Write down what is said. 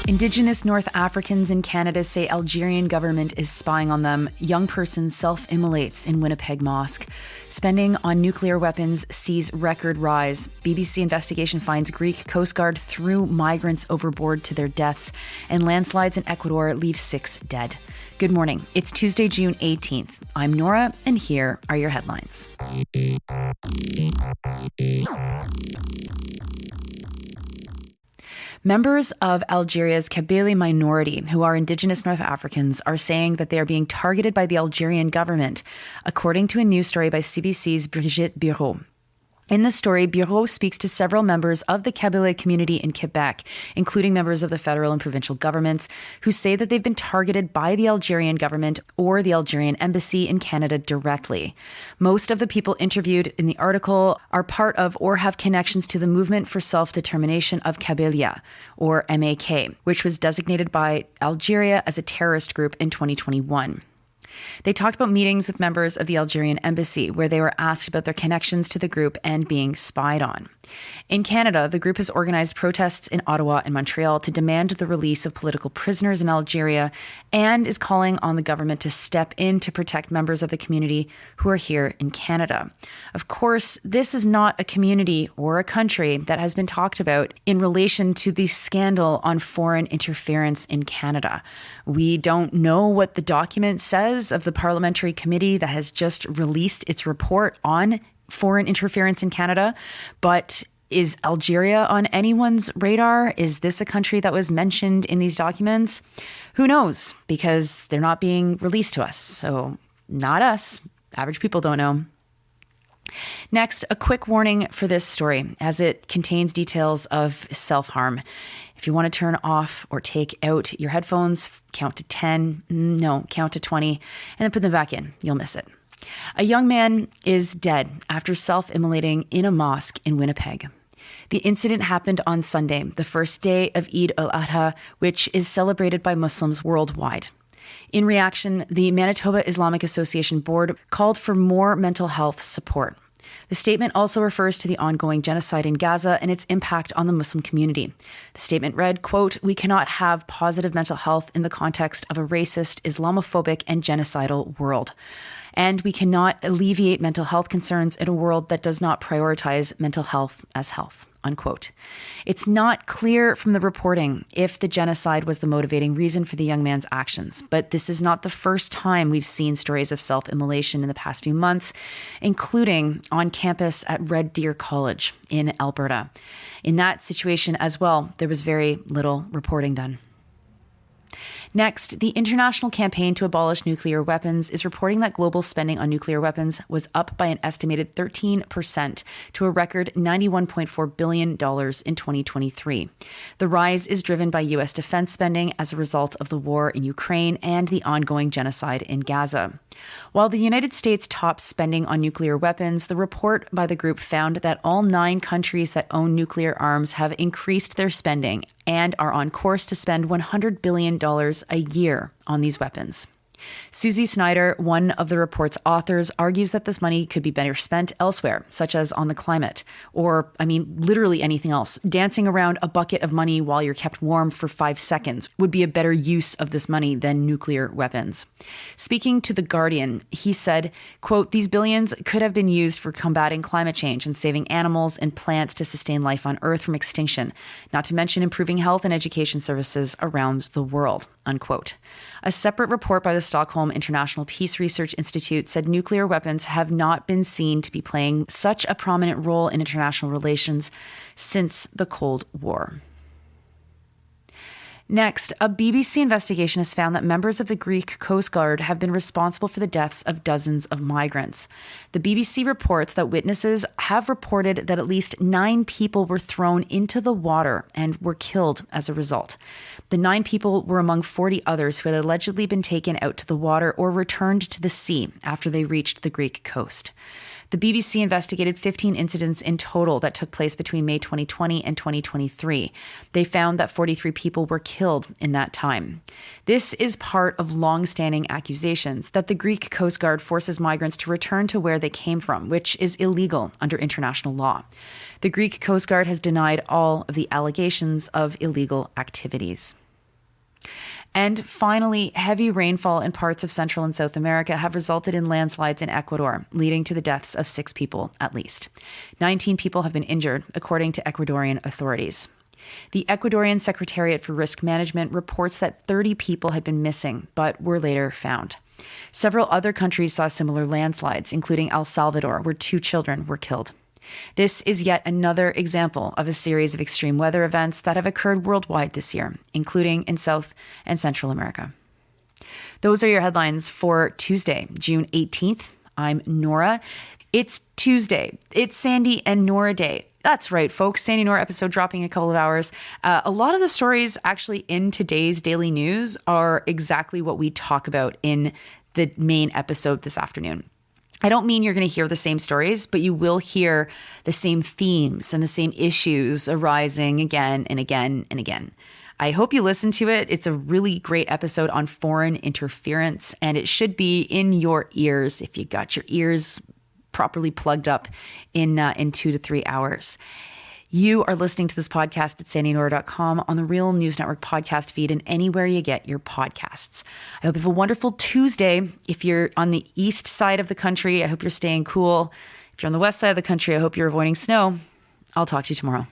Indigenous North Africans in Canada say Algerian government is spying on them. Young person self-immolates in Winnipeg mosque. Spending on nuclear weapons sees record rise. BBC investigation finds Greek Coast Guard threw migrants overboard to their deaths. And landslides in Ecuador leave 6 dead. Good morning. It's Tuesday, June 18th. I'm Nora, and here are your headlines. Members of Algeria's Kabyle minority, who are Indigenous North Africans, are saying that they are being targeted by the Algerian government, according to a news story by CBC's Brigitte Bureau. In the story, Bureau speaks to several members of the Kabyle community in Quebec, including members of the federal and provincial governments, who say that they've been targeted by the Algerian government or the Algerian embassy in Canada directly. Most of the people interviewed in the article are part of or have connections to the Movement for Self-Determination of Kabylia, or MAK, which was designated by Algeria as a terrorist group in 2021. They talked about meetings with members of the Algerian embassy, where they were asked about their connections to the group and being spied on. In Canada, the group has organized protests in Ottawa and Montreal to demand the release of political prisoners in Algeria and is calling on the government to step in to protect members of the community who are here in Canada. Of course, this is not a community or a country that has been talked about in relation to the scandal on foreign interference in Canada. We don't know what the document says of the parliamentary committee that has just released its report on foreign interference in Canada, but is Algeria on anyone's radar? Is this a country that was mentioned in these documents? Who knows? Because they're not being released to us. So not us. Average people don't know. Next, a quick warning for this story, as it contains details of self-harm. If you want to turn off or take out your headphones, count to 20, and then put them back in. You'll miss it. A young man is dead after self-immolating in a mosque in Winnipeg. The incident happened on Sunday, the first day of Eid al-Adha, which is celebrated by Muslims worldwide. In reaction, the Manitoba Islamic Association Board called for more mental health support. The statement also refers to the ongoing genocide in Gaza and its impact on the Muslim community. The statement read, quote, "We cannot have positive mental health in the context of a racist, Islamophobic, and genocidal world. And we cannot alleviate mental health concerns in a world that does not prioritize mental health as health," unquote. It's not clear from the reporting if the genocide was the motivating reason for the young man's actions, but this is not the first time we've seen stories of self-immolation in the past few months, including on campus at Red Deer College in Alberta. In that situation as well, there was very little reporting done. Next, the International Campaign to Abolish Nuclear Weapons is reporting that global spending on nuclear weapons was up by an estimated 13% to a record $91.4 billion in 2023. The rise is driven by U.S. defense spending as a result of the war in Ukraine and the ongoing genocide in Gaza. While the United States tops spending on nuclear weapons, the report by the group found that all 9 countries that own nuclear arms have increased their spending and are on course to spend $100 billion a year on these weapons. Susie Snyder, one of the report's authors, argues that this money could be better spent elsewhere, such as on the climate, or, literally anything else. Dancing around a bucket of money while you're kept warm for 5 seconds would be a better use of this money than nuclear weapons. Speaking to The Guardian, he said, quote, "These billions could have been used for combating climate change and saving animals and plants to sustain life on Earth from extinction, not to mention improving health and education services around the world," unquote. A separate report by the Stockholm International Peace Research Institute said nuclear weapons have not been seen to be playing such a prominent role in international relations since the Cold War. Next, a BBC investigation has found that members of the Greek Coast Guard have been responsible for the deaths of dozens of migrants. The BBC reports that witnesses have reported that at least 9 people were thrown into the water and were killed as a result. The 9 people were among 40 others who had allegedly been taken out to the water or returned to the sea after they reached the Greek coast. The BBC investigated 15 incidents in total that took place between May 2020 and 2023. They found that 43 people were killed in that time. This is part of long-standing accusations that the Greek Coast Guard forces migrants to return to where they came from, which is illegal under international law. The Greek Coast Guard has denied all of the allegations of illegal activities. And finally, heavy rainfall in parts of Central and South America have resulted in landslides in Ecuador, leading to the deaths of 6 people at least. 19 people have been injured, according to Ecuadorian authorities. The Ecuadorian Secretariat for Risk Management reports that 30 people had been missing, but were later found. Several other countries saw similar landslides, including El Salvador, where 2 children were killed. This is yet another example of a series of extreme weather events that have occurred worldwide this year, including in South and Central America. Those are your headlines for Tuesday, June 18th. I'm Nora. It's Tuesday. It's Sandy and Nora Day. That's right, folks. Sandy Nora episode dropping in a couple of hours. A lot of the stories actually in today's daily news are exactly what we talk about in the main episode this afternoon. I don't mean you're going to hear the same stories, but you will hear the same themes and the same issues arising again and again and again. I hope you listen to it. It's a really great episode on foreign interference, and it should be in your ears if you got your ears properly plugged up in 2 to 3 hours. You are listening to this podcast at sandynora.com, on the Real News Network podcast feed, and anywhere you get your podcasts. I hope you have a wonderful Tuesday. If you're on the east side of the country, I hope you're staying cool. If you're on the west side of the country, I hope you're avoiding snow. I'll talk to you tomorrow.